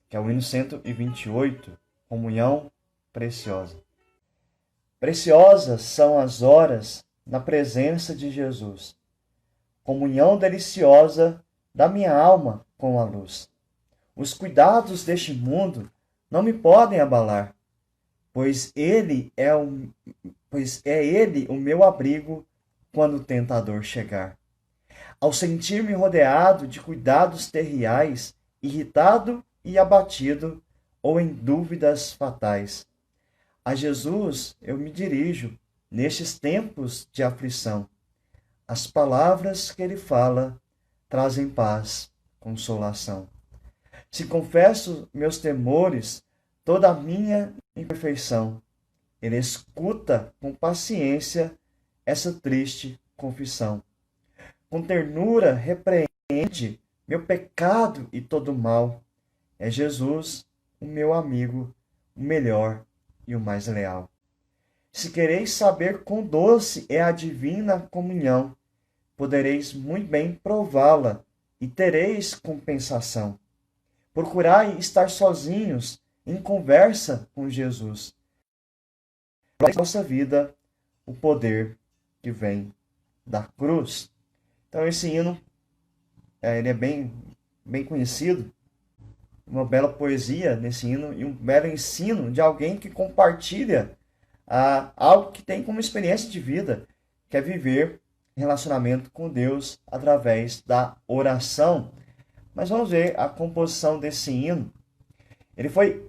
que é o hino 128, Comunhão Preciosa. Preciosas são as horas na presença de Jesus, comunhão deliciosa da minha alma com a luz. Os cuidados deste mundo não me podem abalar, pois é Ele o meu abrigo quando o tentador chegar. Ao sentir-me rodeado de cuidados terriais, irritado e abatido, ou em dúvidas fatais, a Jesus eu me dirijo nestes tempos de aflição. As palavras que Ele fala trazem paz, consolação. Se confesso meus temores, toda a minha imperfeição, Ele escuta com paciência essa triste confissão. Com ternura repreende meu pecado e todo mal. É Jesus, o meu amigo, o melhor e o mais leal. Se quereis saber quão doce é a divina comunhão, podereis muito bem prová-la e tereis compensação. Procurai estar sozinhos em conversa com Jesus. Para a nossa vida, o poder que vem da cruz. Então esse hino, ele é bem conhecido, uma bela poesia nesse hino e um belo ensino de alguém que compartilha algo que tem como experiência de vida, que é viver relacionamento com Deus através da oração. Mas vamos ver a composição desse hino. Ele foi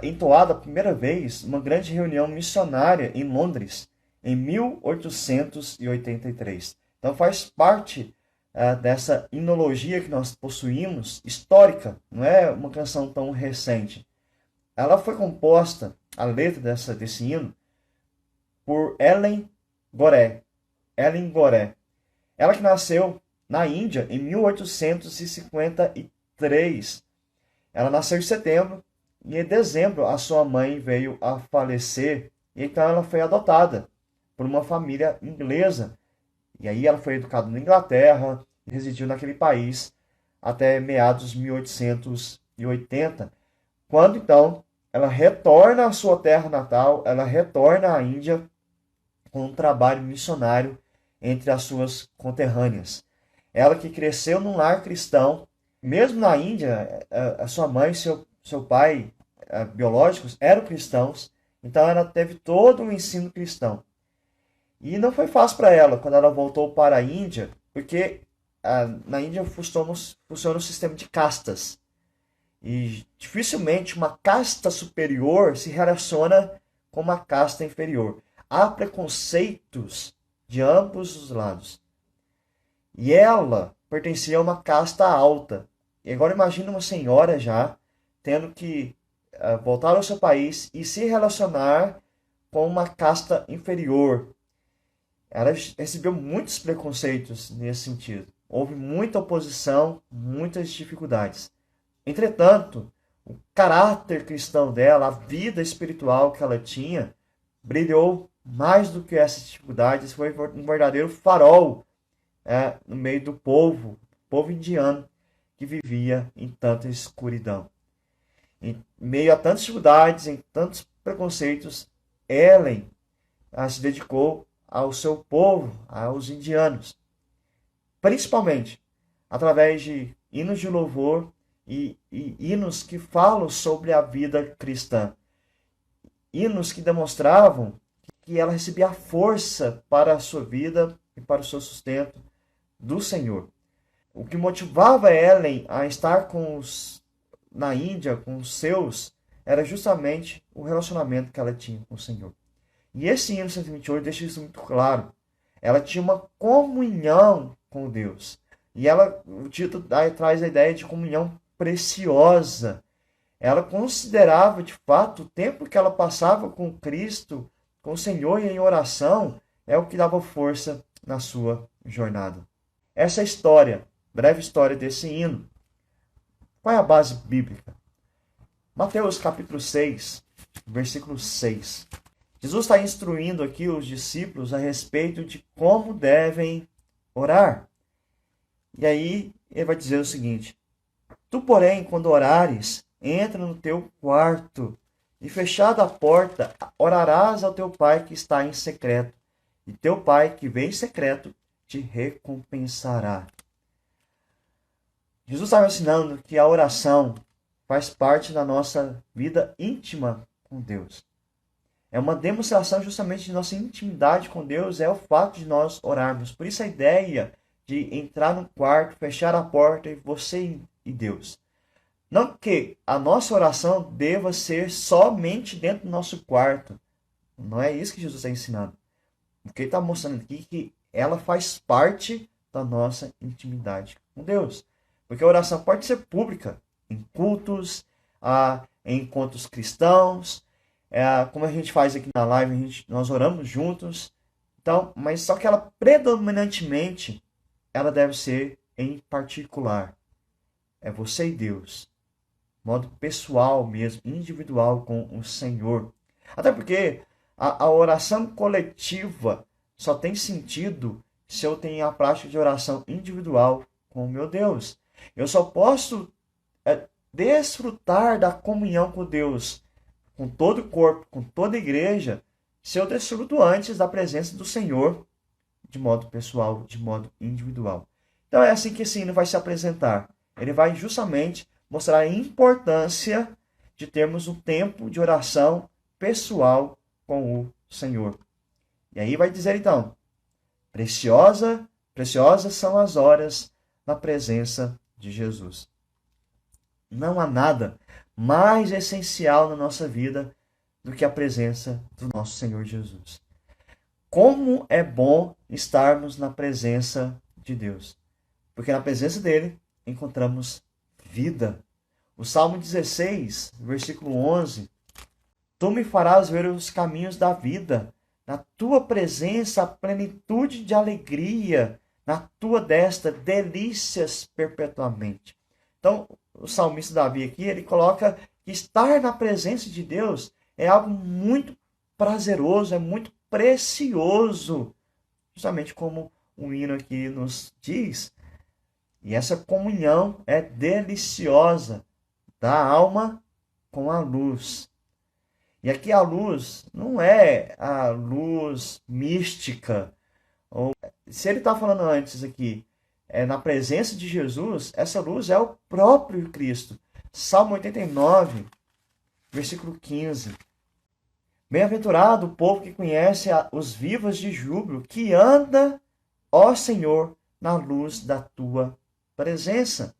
entoado a primeira vez numa grande reunião missionária em Londres, em 1883. Então faz parte dessa hinologia que nós possuímos, histórica, não é uma canção tão recente. Ela foi composta, a letra desse hino, por Ellen Gore. Ela que nasceu na Índia em 1853. Ela nasceu em setembro e em dezembro a sua mãe veio a falecer. E então ela foi adotada por uma família inglesa. E aí ela foi educada na Inglaterra e residiu naquele país até meados de 1880. Quando então ela retorna à sua terra natal, ela retorna à Índia com um trabalho missionário entre as suas conterrâneas. Ela que cresceu num lar cristão, mesmo na Índia, a sua mãe e seu pai biológicos eram cristãos, então ela teve todo um ensino cristão. E não foi fácil para ela quando ela voltou para a Índia, porque na Índia funciona o sistema de castas. E dificilmente uma casta superior se relaciona com uma casta inferior. Há preconceitos de ambos os lados. E ela pertencia a uma casta alta. E agora imagine uma senhora já tendo que voltar ao seu país e se relacionar com uma casta inferior. Ela recebeu muitos preconceitos nesse sentido. Houve muita oposição, muitas dificuldades. Entretanto, o caráter cristão dela, a vida espiritual que ela tinha, brilhou mais do que essas dificuldades. Foi um verdadeiro farol no meio do povo indiano que vivia em tanta escuridão. Em meio a tantas dificuldades, em tantos preconceitos, Ellen se dedicou ao seu povo, aos indianos, principalmente através de hinos de louvor e hinos que falam sobre a vida cristã. Hinos que demonstravam que ela recebia a força para a sua vida e para o seu sustento do Senhor. O que motivava Ellen a estar na Índia com os seus era justamente o relacionamento que ela tinha com o Senhor. E esse hino 128 deixa isso muito claro. Ela tinha uma comunhão com Deus. E o título traz a ideia de comunhão preciosa. Ela considerava, de fato, o tempo que ela passava com Cristo, com o Senhor e em oração, é o que dava força na sua jornada. Essa é a história, breve história desse hino. Qual é a base bíblica? Mateus capítulo 6, versículo 6. Jesus está instruindo aqui os discípulos a respeito de como devem orar. E aí ele vai dizer o seguinte: Tu, porém, quando orares, entra no teu quarto e, fechada a porta, orarás ao teu pai que está em secreto, e teu pai que vem em secreto te recompensará. Jesus estava ensinando que a oração faz parte da nossa vida íntima com Deus. É uma demonstração justamente de nossa intimidade com Deus, é o fato de nós orarmos. Por isso a ideia de entrar no quarto, fechar a porta e você e Deus. Não que a nossa oração deva ser somente dentro do nosso quarto. Não é isso que Jesus está ensinando. O que ele está mostrando aqui é que ela faz parte da nossa intimidade com Deus. Porque a oração pode ser pública, em cultos, em encontros cristãos, como a gente faz aqui na live, nós oramos juntos. Então, mas só que ela predominantemente, ela deve ser em particular. É você e Deus. Modo pessoal mesmo, individual com o Senhor. Até porque a oração coletiva só tem sentido se eu tenho a prática de oração individual com o meu Deus. Eu só posso desfrutar da comunhão com Deus, com todo o corpo, com toda a igreja, se eu desfruto antes da presença do Senhor, de modo pessoal, de modo individual. Então é assim que esse hino vai se apresentar. Ele vai justamente mostrar a importância de termos um tempo de oração pessoal com o Senhor. E aí vai dizer então, preciosas são as horas na presença de Jesus. Não há nada mais essencial na nossa vida do que a presença do nosso Senhor Jesus. Como é bom estarmos na presença de Deus. Porque na presença dele encontramos vida. O Salmo 16, versículo 11. Tu me farás ver os caminhos da vida. Na tua presença, a plenitude de alegria. Na tua destra, delícias perpetuamente. Então, o salmista Davi aqui, ele coloca que estar na presença de Deus é algo muito prazeroso, é muito precioso. Justamente como o hino aqui nos diz. E essa comunhão é deliciosa da alma com a luz. E aqui a luz não é a luz mística. Se ele está falando antes aqui, na presença de Jesus, essa luz é o próprio Cristo. Salmo 89, versículo 15. Bem-aventurado o povo que conhece os vivas de júbilo, que anda, ó Senhor, na luz da tua presença.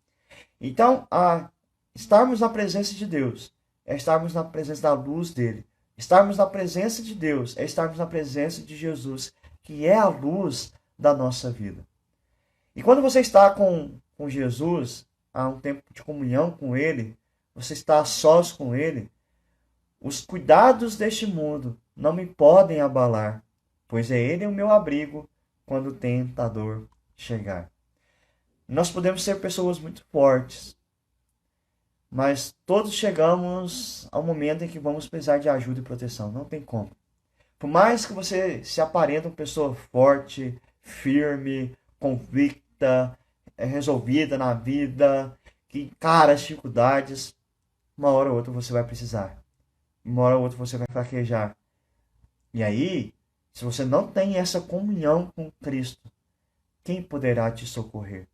Então, estarmos na presença de Deus é estarmos na presença da luz dele. Estarmos na presença de Deus é estarmos na presença de Jesus, que é a luz da nossa vida. E quando você está com Jesus, há um tempo de comunhão com ele, você está a sós com ele, os cuidados deste mundo não me podem abalar, pois é ele o meu abrigo quando o tentador chegar. Nós podemos ser pessoas muito fortes, mas todos chegamos ao momento em que vamos precisar de ajuda e proteção. Não tem como. Por mais que você se aparente uma pessoa forte, firme, convicta, resolvida na vida, que encara as dificuldades, uma hora ou outra você vai precisar. Uma hora ou outra você vai fraquejar. E aí, se você não tem essa comunhão com Cristo, quem poderá te socorrer?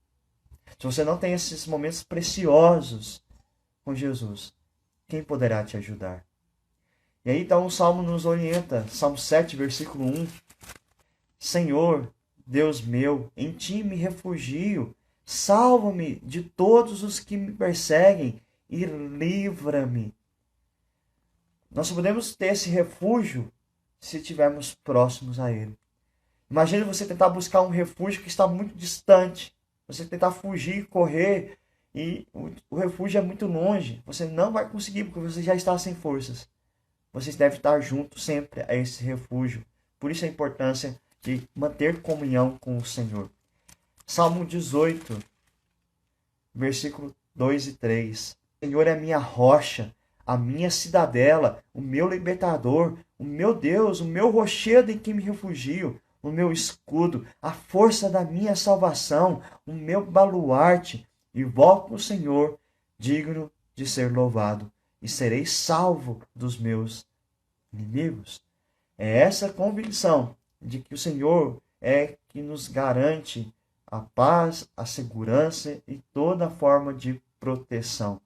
Se você não tem esses momentos preciosos com Jesus, quem poderá te ajudar? E aí então o Salmo nos orienta, Salmo 7, versículo 1. Senhor, Deus meu, em ti me refugio, salva-me de todos os que me perseguem e livra-me. Nós só podemos ter esse refúgio se estivermos próximos a Ele. Imagine você tentar buscar um refúgio que está muito distante. Você tentar fugir, correr, e o refúgio é muito longe. Você não vai conseguir, porque você já está sem forças. Você deve estar junto sempre a esse refúgio. Por isso a importância de manter comunhão com o Senhor. Salmo 18, versículo 2 e 3. O Senhor é a minha rocha, a minha cidadela, o meu libertador, o meu Deus, o meu rochedo em que me refugio, o meu escudo, a força da minha salvação, o meu baluarte. Invoco o Senhor, digno de ser louvado e serei salvo dos meus inimigos. É essa convicção de que o Senhor é que nos garante a paz, a segurança e toda forma de proteção.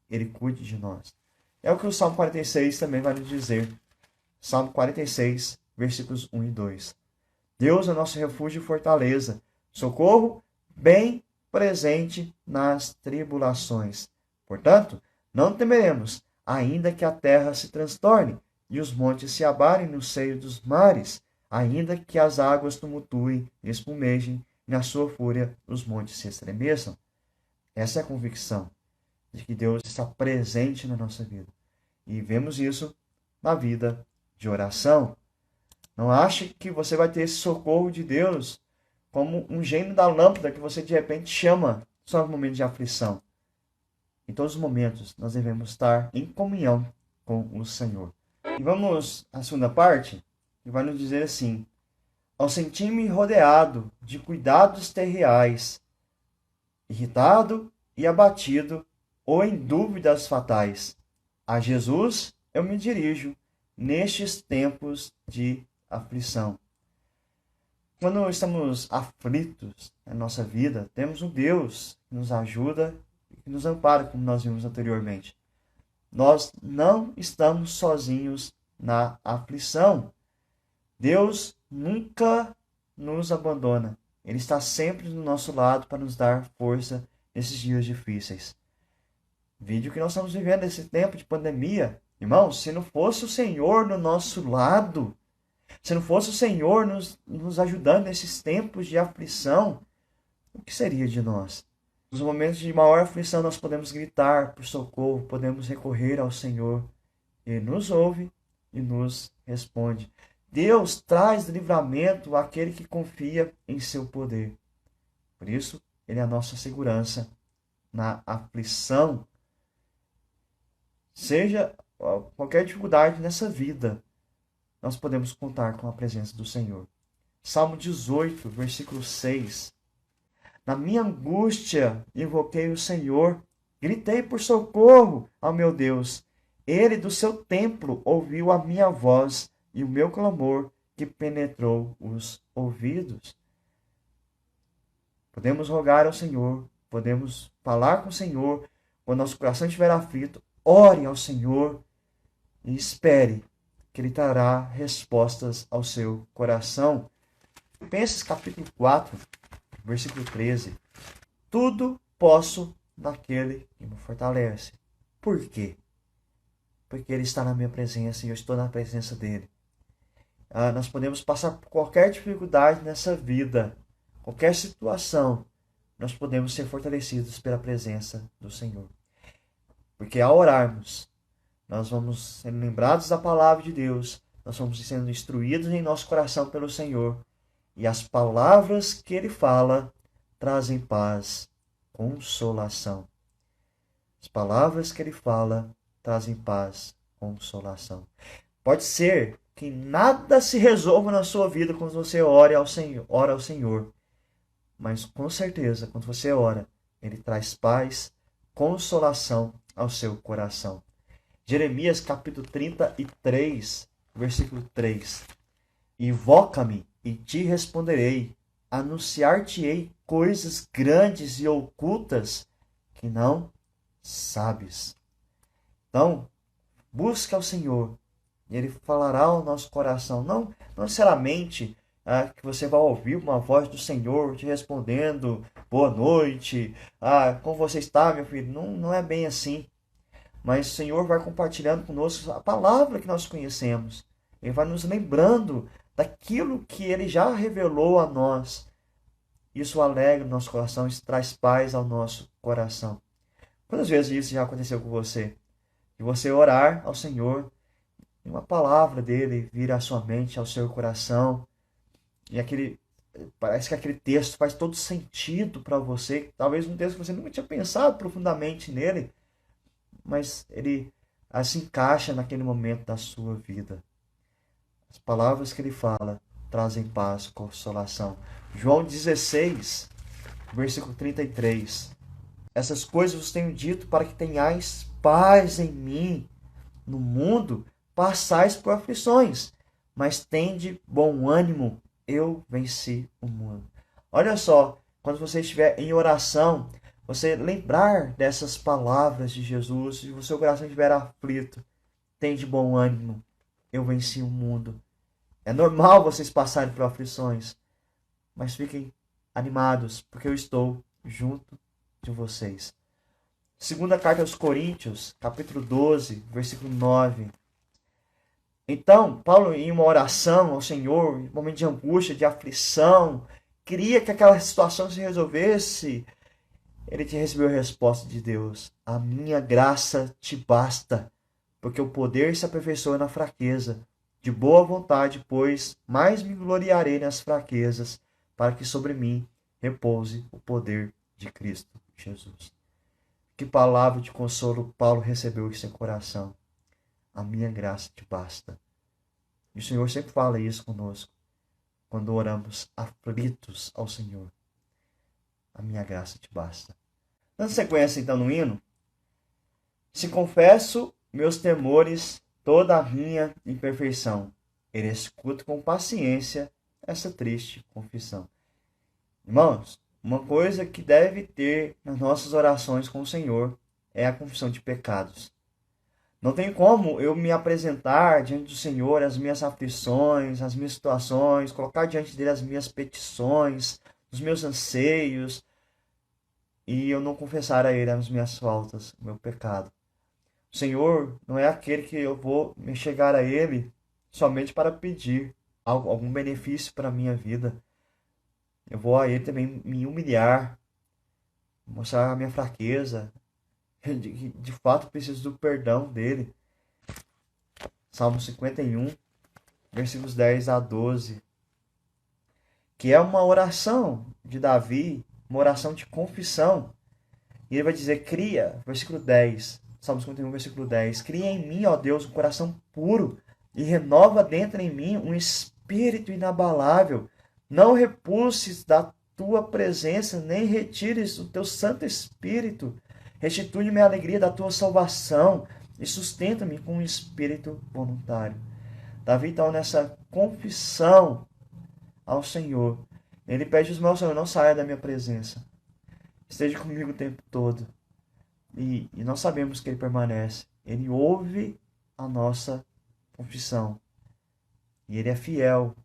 Ele cuide de nós. É o que o Salmo 46 também vai nos dizer. Salmo 46, versículos 1 e 2. Deus é nosso refúgio e fortaleza, socorro bem presente nas tribulações. Portanto, não temeremos, ainda que a terra se transtorne e os montes se abarem no seio dos mares, ainda que as águas tumultuem e espumejem, e na sua fúria os montes se estremeçam. Essa é a convicção de que Deus está presente na nossa vida. E vemos isso na vida de oração. Não ache que você vai ter esse socorro de Deus como um gênio da lâmpada que você de repente chama só no momento de aflição. Em todos os momentos, nós devemos estar em comunhão com o Senhor. E vamos à segunda parte, que vai nos dizer assim: ao sentir-me rodeado de cuidados terreais, irritado e abatido, ou em dúvidas fatais, a Jesus eu me dirijo nestes tempos de aflição. Quando estamos aflitos na nossa vida, temos um Deus que nos ajuda e que nos ampara, como nós vimos anteriormente. Nós não estamos sozinhos na aflição. Deus nunca nos abandona. Ele está sempre do nosso lado para nos dar força nesses dias difíceis. Vídeo que nós estamos vivendo nesse tempo de pandemia. Irmãos, se não fosse o Senhor no nosso lado, se não fosse o Senhor nos ajudando nesses tempos de aflição, o que seria de nós? Nos momentos de maior aflição, nós podemos gritar por socorro, podemos recorrer ao Senhor. Ele nos ouve e nos responde. Deus traz livramento àquele que confia em seu poder. Por isso, Ele é a nossa segurança na aflição. Seja qualquer dificuldade nessa vida, nós podemos contar com a presença do Senhor. Salmo 18, versículo 6. Na minha angústia invoquei o Senhor, gritei por socorro ao meu Deus. Ele do seu templo ouviu a minha voz e o meu clamor que penetrou os ouvidos. Podemos rogar ao Senhor, podemos falar com o Senhor. Quando nosso coração estiver aflito, ore ao Senhor e espere que Ele trará respostas ao seu coração. Filipenses capítulo 4, versículo 13. Tudo posso naquele que me fortalece. Por quê? Porque Ele está na minha presença e eu estou na presença dEle. Nós podemos passar por qualquer dificuldade nessa vida, qualquer situação, nós podemos ser fortalecidos pela presença do Senhor. Porque ao orarmos, nós vamos sendo lembrados da palavra de Deus, nós vamos sendo instruídos em nosso coração pelo Senhor, e as palavras que Ele fala trazem paz, consolação. As palavras que Ele fala trazem paz, consolação. Pode ser que nada se resolva na sua vida quando você ora ao Senhor. Mas com certeza, quando você ora, Ele traz paz, consolação ao seu coração. Jeremias capítulo 33, versículo 3. Invoca-me e te responderei, anunciar-te-ei coisas grandes e ocultas que não sabes. Então, busca ao Senhor e Ele falará ao nosso coração. Não necessariamente que você vai ouvir uma voz do Senhor te respondendo, boa noite, como você está, meu filho? Não é bem assim. Mas o Senhor vai compartilhando conosco a palavra que nós conhecemos. Ele vai nos lembrando daquilo que Ele já revelou a nós. Isso alegra o nosso coração, isso traz paz ao nosso coração. Quantas vezes isso já aconteceu com você? De você orar ao Senhor, e uma palavra dele vir à sua mente, ao seu coração, e parece que aquele texto faz todo sentido para você. Talvez um texto que você nunca tinha pensado profundamente nele, mas ele se encaixa naquele momento da sua vida. As palavras que ele fala trazem paz, consolação. João 16, versículo 33. Essas coisas vos tenho dito para que tenhais paz em mim. No mundo passais por aflições, mas tende bom ânimo, eu venci o mundo. Olha só, quando você estiver em oração, você lembrar dessas palavras de Jesus, se o seu coração estiver aflito, tende bom ânimo, eu venci o mundo. É normal vocês passarem por aflições, mas fiquem animados, porque eu estou junto de vocês. Segunda carta aos Coríntios, capítulo 12, versículo 9. Então, Paulo, em uma oração ao Senhor, em um momento de angústia, de aflição, queria que aquela situação se resolvesse. Ele recebeu a resposta de Deus: a minha graça te basta, porque o poder se aperfeiçoa na fraqueza. De boa vontade, pois, mais me gloriarei nas fraquezas, para que sobre mim repouse o poder de Cristo Jesus. Que palavra de consolo Paulo recebeu em seu coração. A minha graça te basta. E o Senhor sempre fala isso conosco, quando oramos aflitos ao Senhor. A minha graça te basta. Dando sequência então no hino. Se confesso meus temores, toda a minha imperfeição, ele escuta com paciência essa triste confissão. Irmãos, uma coisa que deve ter nas nossas orações com o Senhor é a confissão de pecados. Não tem como eu me apresentar diante do Senhor as minhas aflições, as minhas situações, colocar diante dele as minhas petições, os meus anseios, e eu não confessar a ele as minhas faltas, o meu pecado. O Senhor não é aquele que eu vou me chegar a ele somente para pedir algum benefício para a minha vida. Eu vou a ele também me humilhar, mostrar a minha fraqueza. De fato, preciso do perdão dele. Salmo 51, versículos 10 a 12. Que é uma oração de Davi, uma oração de confissão. E ele vai dizer, cria, versículo 10, Salmo 51, versículo 10. Cria em mim, ó Deus, um coração puro e renova dentro em mim um espírito inabalável. Não repulses da tua presença, nem retires o teu Santo Espírito. Restitui-me a alegria da tua salvação e sustenta-me com um espírito voluntário. Davi então nessa confissão ao Senhor. Ele pede aos meus Senhor, não saia da minha presença. Esteja comigo o tempo todo. E nós sabemos que ele permanece. Ele ouve a nossa confissão. E ele é fiel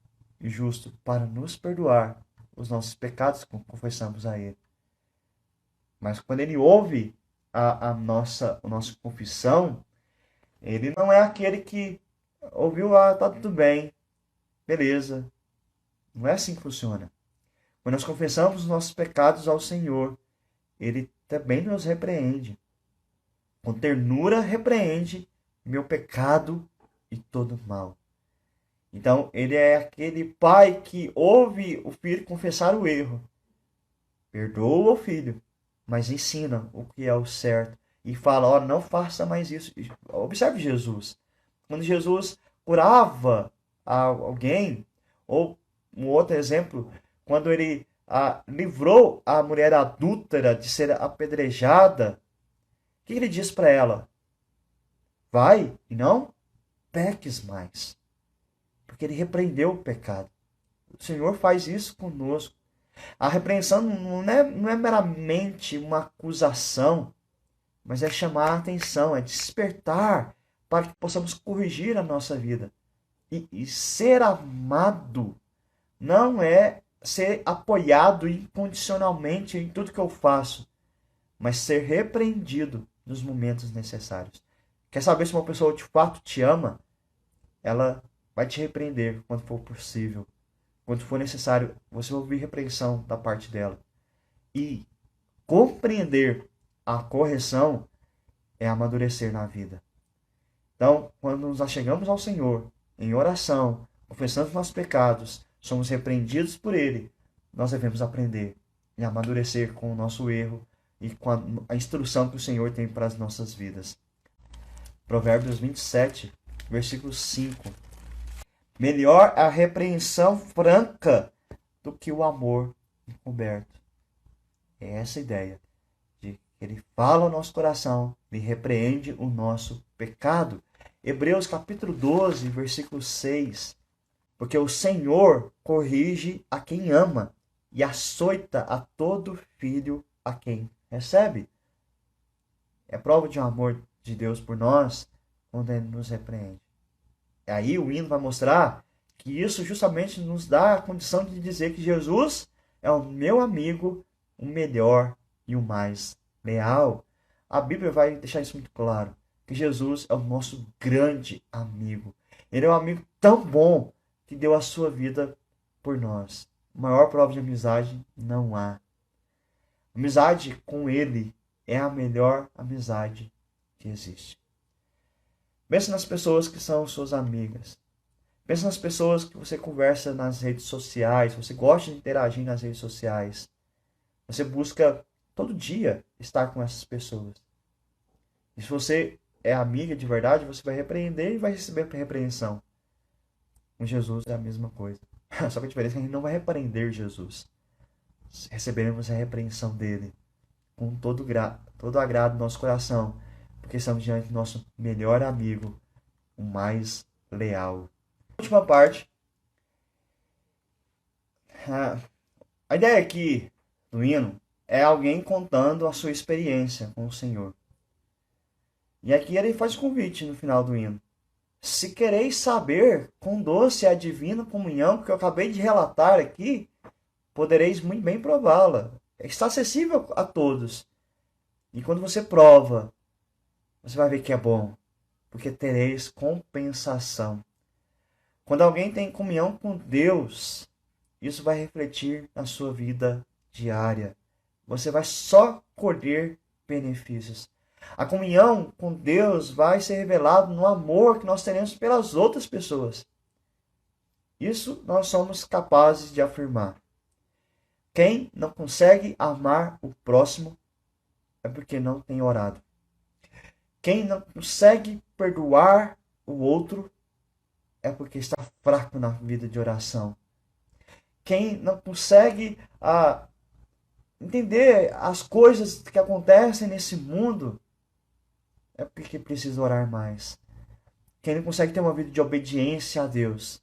e justo para nos perdoar os nossos pecados que confessamos a ele. Mas quando ele ouve a nossa confissão, ele não é aquele que ouviu, tá tudo bem, beleza. Não é assim que funciona. Quando nós confessamos os nossos pecados ao Senhor, ele também nos repreende. Com ternura repreende meu pecado e todo mal. Então, ele é aquele pai que ouve o filho confessar o erro. Perdoa o filho, mas ensina o que é o certo. E fala, ó, não faça mais isso. Observe Jesus. Quando Jesus curava alguém, ou um outro exemplo, quando ele livrou a mulher adúltera de ser apedrejada, o que ele diz para ela? Vai e não peques mais. Porque ele repreendeu o pecado. O Senhor faz isso conosco. A repreensão não é meramente uma acusação, mas é chamar a atenção, é despertar para que possamos corrigir a nossa vida. E ser amado não é ser apoiado incondicionalmente em tudo que eu faço, mas ser repreendido nos momentos necessários. Quer saber se uma pessoa de fato te ama? Ela vai te repreender quando for possível. Quando for necessário, você vai ouvir repreensão da parte dela. E compreender a correção é amadurecer na vida. Então, quando nos achegamos ao Senhor, em oração, confessando nossos pecados, somos repreendidos por Ele, nós devemos aprender e amadurecer com o nosso erro e com a instrução que o Senhor tem para as nossas vidas. Provérbios 27, versículo 5. Melhor a repreensão franca do que o amor encoberto. É essa a ideia de Ele fala ao nosso coração, ele repreende o nosso pecado. Hebreus capítulo 12, versículo 6. Porque o Senhor corrige a quem ama e açoita a todo filho a quem recebe. É prova de um amor de Deus por nós quando ele nos repreende. E aí o hino vai mostrar que isso justamente nos dá a condição de dizer que Jesus é o meu amigo, o melhor e o mais leal. A Bíblia vai deixar isso muito claro, que Jesus é o nosso grande amigo. Ele é um amigo tão bom que deu a sua vida por nós. Maior prova de amizade não há. Amizade com ele é a melhor amizade que existe. Pense nas pessoas que são suas amigas. Pense nas pessoas que você conversa nas redes sociais, você gosta de interagir nas redes sociais. Você busca todo dia estar com essas pessoas. E se você é amiga de verdade, você vai repreender e vai receber repreensão. Com Jesus é a mesma coisa. Só que a diferença é que a gente não vai repreender Jesus. Receberemos a repreensão dele com todo agrado do nosso coração, porque estamos diante do nosso melhor amigo, o mais leal. A última parte. A ideia aqui do hino é alguém contando a sua experiência com o Senhor. E aqui ele faz convite no final do hino. Se quereis saber quão doce é a divina comunhão que eu acabei de relatar aqui, podereis muito bem prová-la. Está acessível a todos. E quando você prova, você vai ver que é bom, porque tereis compensação. Quando alguém tem comunhão com Deus, isso vai refletir na sua vida diária. Você vai só colher benefícios. A comunhão com Deus vai ser revelado no amor que nós teremos pelas outras pessoas. Isso nós somos capazes de afirmar. Quem não consegue amar o próximo é porque não tem orado. Quem não consegue perdoar o outro é porque está fraco na vida de oração. Quem não consegue entender as coisas que acontecem nesse mundo é porque precisa orar mais. Quem não consegue ter uma vida de obediência a Deus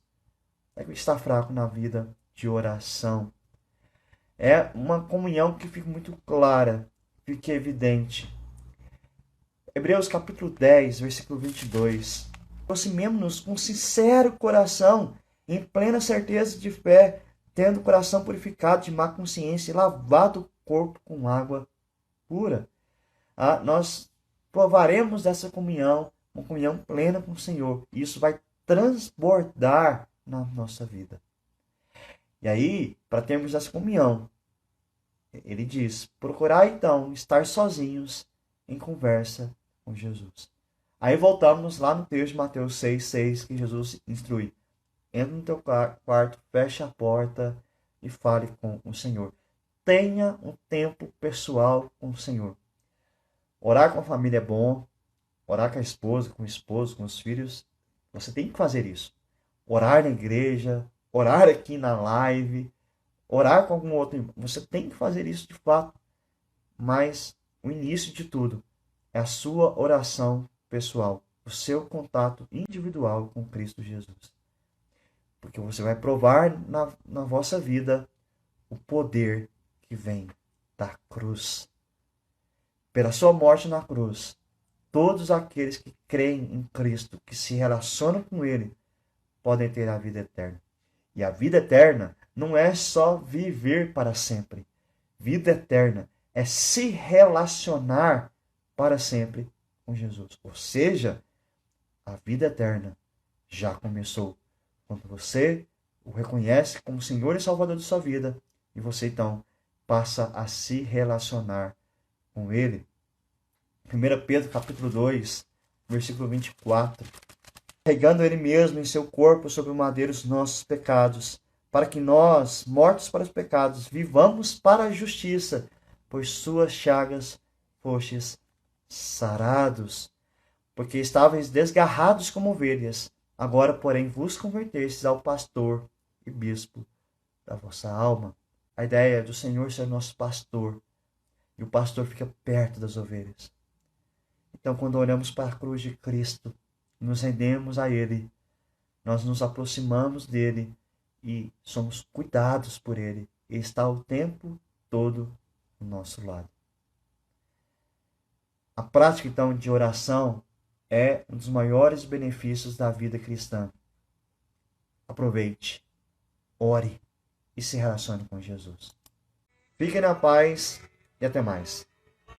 é porque está fraco na vida de oração. É uma comunhão que fica muito clara, fica evidente. Hebreus capítulo 10, versículo 22. Aproximemo-nos com sincero coração, em plena certeza de fé, tendo o coração purificado de má consciência e lavado o corpo com água pura. Nós provaremos dessa comunhão, uma comunhão plena com o Senhor. E isso vai transbordar na nossa vida. E aí, para termos essa comunhão, ele diz, procurai então estar sozinhos em conversa com Jesus. Aí voltamos lá no texto de Mateus 6,6, que Jesus instrui. Entra no teu quarto, fecha a porta e fale com o Senhor. Tenha um tempo pessoal com o Senhor. Orar com a família é bom. Orar com a esposa, com o esposo, com os filhos. Você tem que fazer isso. Orar na igreja, orar aqui na live, orar com algum outro. Você tem que fazer isso de fato. Mas o início de tudo é a sua oração pessoal, o seu contato individual com Cristo Jesus. Porque você vai provar na vossa vida o poder que vem da cruz. Pela sua morte na cruz, todos aqueles que creem em Cristo, que se relacionam com Ele, podem ter a vida eterna. E a vida eterna não é só viver para sempre. Vida eterna é se relacionar para sempre com Jesus. Ou seja, a vida eterna já começou quando você o reconhece como Senhor e Salvador de sua vida e você então passa a se relacionar com Ele. 1 Pedro capítulo 2, versículo 24. Carregando Ele mesmo em seu corpo sobre o madeiro os nossos pecados, para que nós, mortos para os pecados, vivamos para a justiça, por suas chagas fostes sarados. Porque estáveis desgarrados como ovelhas, agora, porém, vos convertestes ao pastor e bispo da vossa alma. A ideia do Senhor ser nosso pastor e o pastor fica perto das ovelhas. Então, quando olhamos para a cruz de Cristo, nos rendemos a Ele, nós nos aproximamos dele e somos cuidados por Ele. Ele está o tempo todo do nosso lado. A prática, então, de oração é um dos maiores benefícios da vida cristã. Aproveite, ore e se relacione com Jesus. Fiquem na paz e até mais.